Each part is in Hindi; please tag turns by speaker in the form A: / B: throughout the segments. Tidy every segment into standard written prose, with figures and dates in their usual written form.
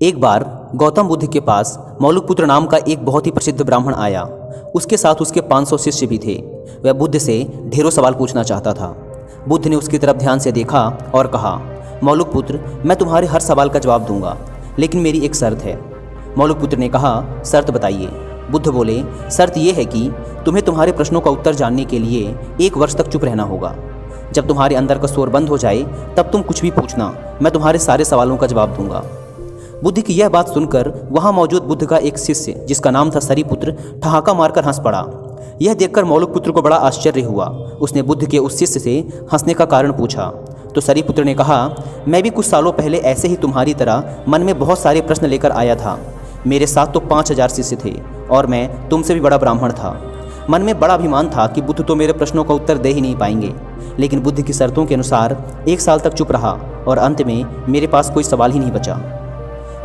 A: एक बार गौतम बुद्ध के पास मौलिकपुत्र नाम का एक बहुत ही प्रसिद्ध ब्राह्मण आया। उसके साथ उसके 500 शिष्य भी थे। वह बुद्ध से ढेरों सवाल पूछना चाहता था। बुद्ध ने उसकी तरफ ध्यान से देखा और कहा, मौलिकपुत्र, मैं तुम्हारे हर सवाल का जवाब दूंगा, लेकिन मेरी एक शर्त है। मौलिकपुत्र ने कहा, शर्त बताइए। बुद्ध बोले, शर्त यह है कि तुम्हें तुम्हारे प्रश्नों का उत्तर जानने के लिए 1 वर्ष तक चुप रहना होगा। जब तुम्हारे अंदर का शोर बंद हो जाए तब तुम कुछ भी पूछना, मैं तुम्हारे सारे सवालों का जवाब दूंगा। बुद्ध की यह बात सुनकर वहां मौजूद बुद्ध का एक शिष्य, जिसका नाम था सरीपुत्र, ठहाका मारकर हंस पड़ा। यह देखकर मौलिकपुत्र को बड़ा आश्चर्य हुआ। उसने बुद्ध के उस शिष्य से हंसने का कारण पूछा तो सरीपुत्र ने कहा, मैं भी कुछ सालों पहले ऐसे ही तुम्हारी तरह मन में बहुत सारे प्रश्न लेकर आया था। मेरे साथ तो 5000 शिष्य थे और मैं तुमसे भी बड़ा ब्राह्मण था। मन में बड़ा अभिमान था कि बुद्ध तो मेरे प्रश्नों का उत्तर दे ही नहीं पाएंगे, लेकिन बुद्ध की शर्तों के अनुसार 1 साल तक चुप रहा और अंत में मेरे पास कोई सवाल ही नहीं बचा।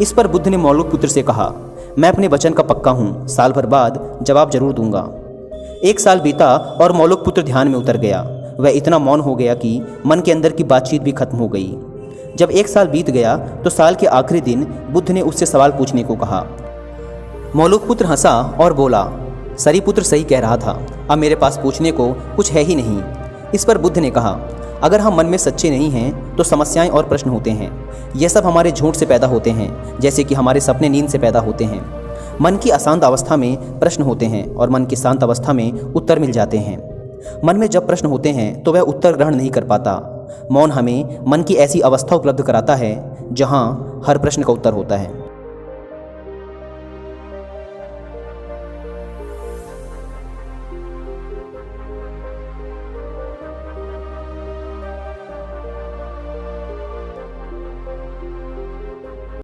A: इस पर बुद्ध ने मौलिकपुत्र से कहा, मैं अपने वचन का पक्का हूँ, साल भर बाद जवाब जरूर दूंगा। 1 साल बीता और मौलिकपुत्र ध्यान में उतर गया। वह इतना मौन हो गया कि मन के अंदर की बातचीत भी खत्म हो गई। जब 1 साल बीत गया तो साल के आखिरी दिन बुद्ध ने उससे सवाल पूछने को कहा। मौलिकपुत्र हंसा और बोला, सरीपुत्र सही कह रहा था, अब मेरे पास पूछने को कुछ है ही नहीं। इस पर बुद्ध ने कहा, अगर हम मन में सच्चे नहीं हैं तो समस्याएं और प्रश्न होते हैं। यह सब हमारे झूठ से पैदा होते हैं, जैसे कि हमारे सपने नींद से पैदा होते हैं। मन की अशांत अवस्था में प्रश्न होते हैं और मन की शांत अवस्था में उत्तर मिल जाते हैं। मन में जब प्रश्न होते हैं तो वह उत्तर ग्रहण नहीं कर पाता। मौन हमें मन की ऐसी अवस्था उपलब्ध कराता है जहाँ हर प्रश्न का उत्तर होता है।